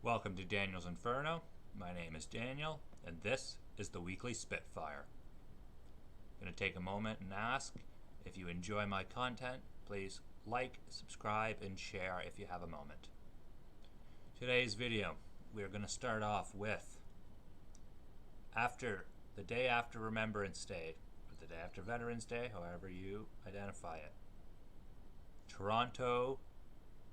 Welcome to Daniel's Inferno. My name is Daniel, and this is the weekly Spitfire. I'm going to take a moment and ask if you enjoy my content, please like, subscribe, and share if you have a moment. Today's video, we're going to start off with the day after Remembrance Day, or the day after Veterans Day, however you identify it. Toronto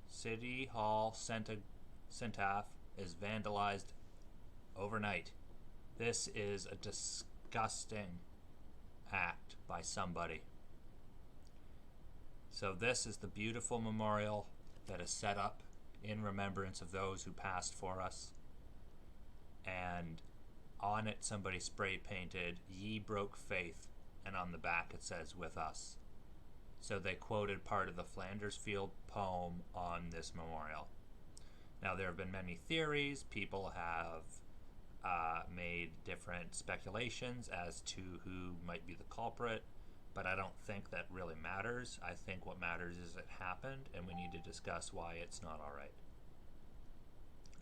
City Hall Centaf is vandalized overnight. This is a disgusting act by somebody. So this is the beautiful memorial that is set up in remembrance of those who passed for us. And on it somebody spray painted, "Ye broke faith," and on the back it says, "With us." So they quoted part of the Flanders Field poem on this memorial. Now there have been many theories. People have made different speculations as to who might be the culprit, but I don't think that really matters. I think what matters is it happened, and we need to discuss why it's not alright.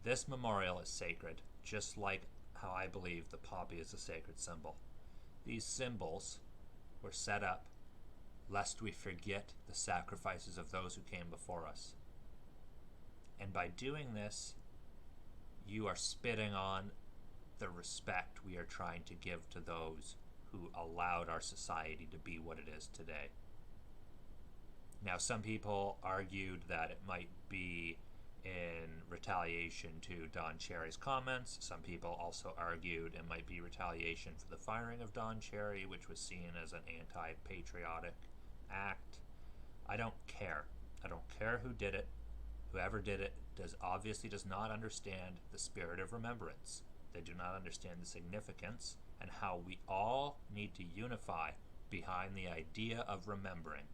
This memorial is sacred, just like how I believe the poppy is a sacred symbol. These symbols were set up lest we forget the sacrifices of those who came before us. And by doing this, you are spitting on the respect we are trying to give to those who allowed our society to be what it is today. Now, some people argued that it might be in retaliation to Don Cherry's comments. Some people also argued it might be retaliation for the firing of Don Cherry, which was seen as an anti-patriotic act. I don't care. I don't care who did it. Whoever did it obviously does not understand the spirit of remembrance. They do not understand the significance and how we all need to unify behind the idea of remembering.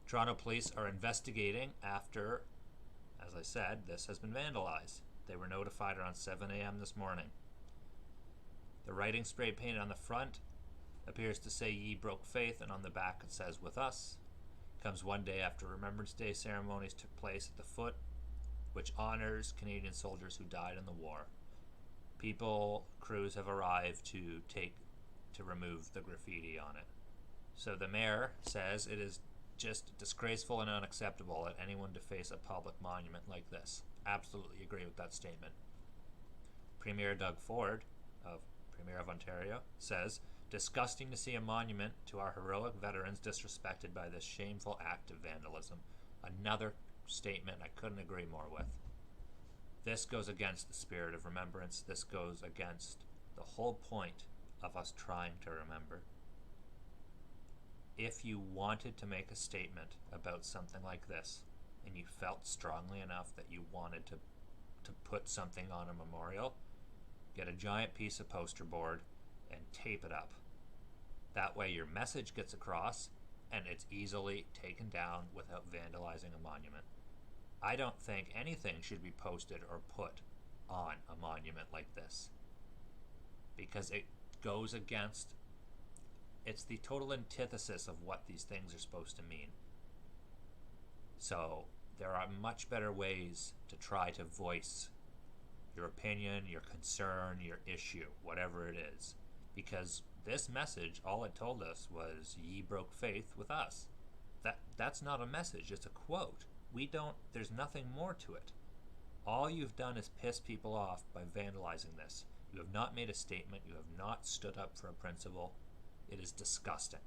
Toronto police are investigating after, as I said, this has been vandalized. They were notified around 7 a.m. this morning. The writing spray painted on the front appears to say "Ye broke faith," and on the back it says "With us." It comes one day after Remembrance Day ceremonies took place at the foot, which honors Canadian soldiers who died in the war. Crews have arrived to remove the graffiti on it. So the mayor says it is just disgraceful and unacceptable that anyone deface a public monument like this. Absolutely agree with that statement. Premier Doug Ford, Premier of Ontario, says, "Disgusting to see a monument to our heroic veterans disrespected by this shameful act of vandalism." Another statement I couldn't agree more with. This goes against the spirit of remembrance. This goes against the whole point of us trying to remember. If you wanted to make a statement about something like this, and you felt strongly enough that you wanted to put something on a memorial, get a giant piece of poster board and tape it up. That way your message gets across and it's easily taken down without vandalizing a monument. I don't think anything should be posted or put on a monument like this, because it goes against, it's the total antithesis of what these things are supposed to mean. So there are much better ways to try to voice your opinion, your concern, your issue, whatever it is. Because this message, all it told us was, "Ye broke faith with us." That's not a message, it's a quote. There's nothing more to it. All you've done is piss people off by vandalizing this. You have not made a statement, you have not stood up for a principle. It is disgusting.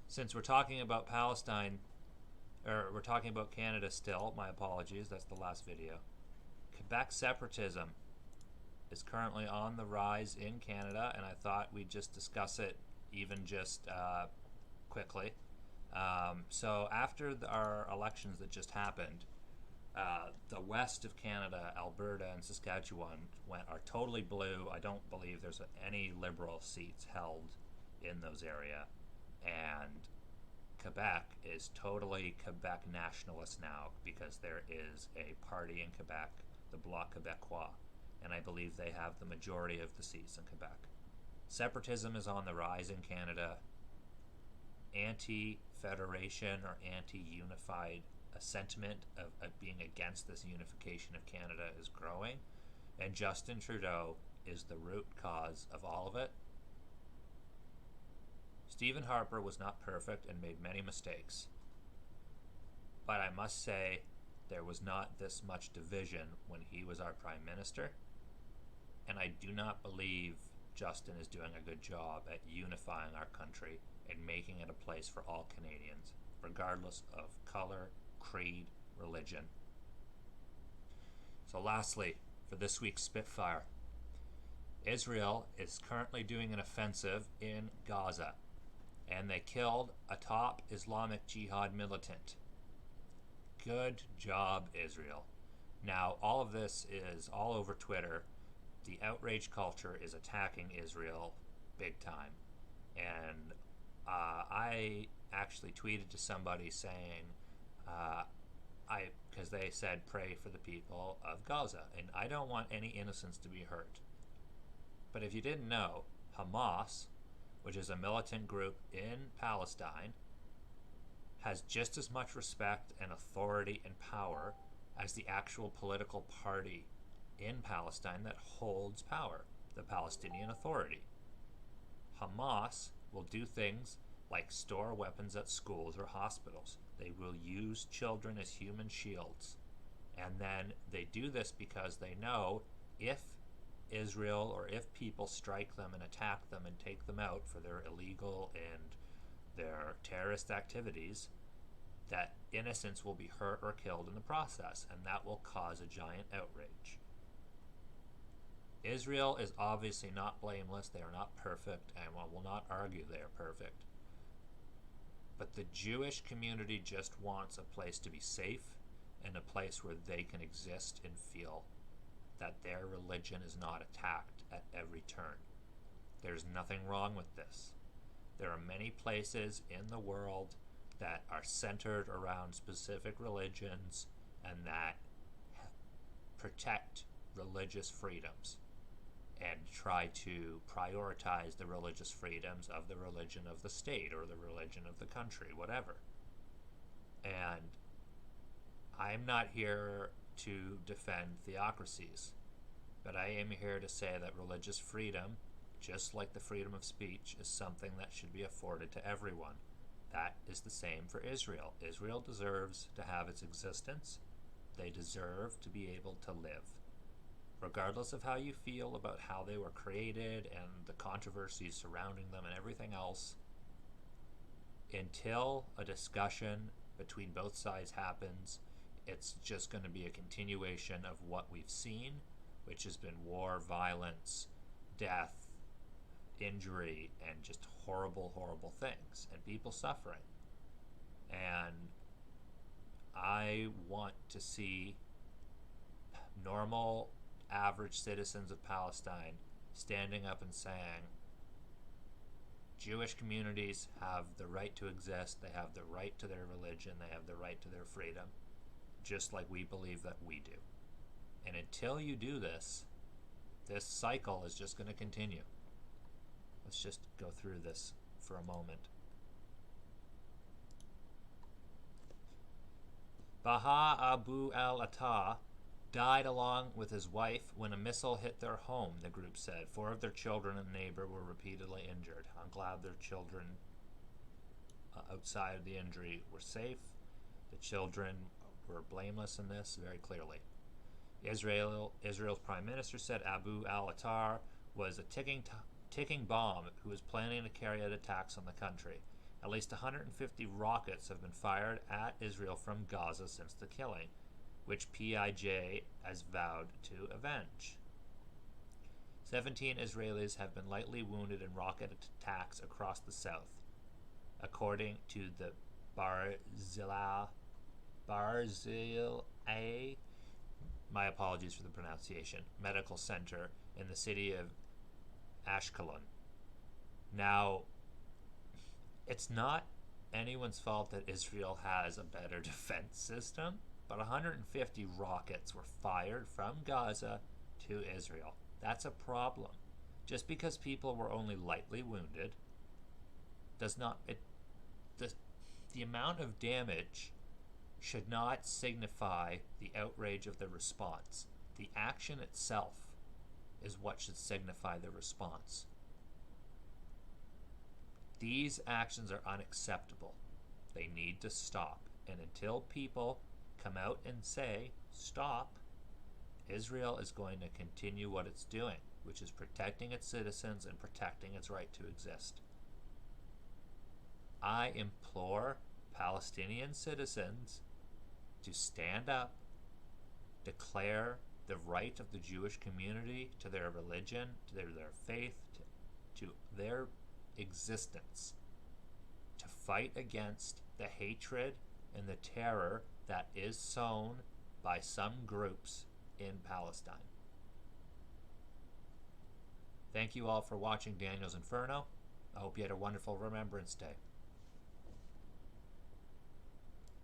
Since we're talking about Palestine, or we're talking about Canada still, my apologies, that's the last video. Quebec separatism is currently on the rise in Canada, and I thought we'd just discuss it even just quickly. So after our elections that just happened, the west of Canada, Alberta and Saskatchewan, are totally blue. I don't believe there's any Liberal seats held in those areas. And Quebec is totally Quebec nationalist now, because there is a party in Quebec, the Bloc Québécois, and I believe they have the majority of the seats in Quebec. Separatism is on the rise in Canada. Anti-fascist federation or anti-unified sentiment of being against this unification of Canada is growing, and Justin Trudeau is the root cause of all of it. Stephen Harper was not perfect and made many mistakes, but I must say there was not this much division when he was our Prime Minister, and I do not believe Justin is doing a good job at unifying our country and making it a place for all Canadians, regardless of color, creed, religion. So lastly, for this week's Spitfire, Israel is currently doing an offensive in Gaza, and they killed a top Islamic Jihad militant. Good job, Israel. Now, all of this is all over Twitter. The outrage culture is attacking Israel big time. And I actually tweeted to somebody saying, because they said pray for the people of Gaza, and I don't want any innocents to be hurt. But if you didn't know, Hamas, which is a militant group in Palestine, has just as much respect and authority and power as the actual political party in Palestine that holds power, the Palestinian Authority. Hamas will do things like store weapons at schools or hospitals. They will use children as human shields. And then they do this because they know if Israel or if people strike them and attack them and take them out for their illegal and their terrorist activities, that innocents will be hurt or killed in the process, and that will cause a giant outrage. Israel is obviously not blameless. They are not perfect, and I will not argue they are perfect. But the Jewish community just wants a place to be safe and a place where they can exist and feel that their religion is not attacked at every turn. There's nothing wrong with this. There are many places in the world that are centered around specific religions and that protect religious freedoms and try to prioritize the religious freedoms of the religion of the state or the religion of the country, whatever. And I'm not here to defend theocracies, but I am here to say that religious freedom, just like the freedom of speech, is something that should be afforded to everyone. That is the same for Israel. Israel deserves to have its existence. They deserve to be able to live. Regardless of how you feel about how they were created and the controversies surrounding them and everything else, until a discussion between both sides happens, it's just going to be a continuation of what we've seen, which has been war, violence, death, injury, and just horrible, horrible things, and people suffering. And I want to see normal, average citizens of Palestine standing up and saying, Jewish communities have the right to exist, they have the right to their religion, they have the right to their freedom, just like we believe that we do. And until you do this, this cycle is just going to continue. Let's just go through this for a moment. Baha Abu al-Attah died along with his wife when a missile hit their home, the group said. 4 of their children and a neighbor were repeatedly injured. I'm glad their children outside of the injury were safe. The children were blameless in this very clearly. Israel's prime minister said Abu al-Attah was a ticking bomb who was planning to carry out attacks on the country. At least 150 rockets have been fired at Israel from Gaza since the killing, which PIJ has vowed to avenge. 17 Israelis have been lightly wounded in rocket attacks across the south, according to the Barzilai, my apologies for the pronunciation, medical center in the city of Ashkelon. Now, it's not anyone's fault that Israel has a better defense system, but 150 rockets were fired from Gaza to Israel. That's a problem. Just because people were only lightly wounded does not... the amount of damage should not signify the outrage of the response. The action itself is what should signify the response. These actions are unacceptable. They need to stop. And until people come out and say, stop, Israel is going to continue what it's doing, which is protecting its citizens and protecting its right to exist. I implore Palestinian citizens to stand up, declare the right of the Jewish community to their religion, to their faith, to their existence, to fight against the hatred and the terror that is sown by some groups in Palestine. Thank you all for watching Daniel's Inferno. I hope you had a wonderful Remembrance Day.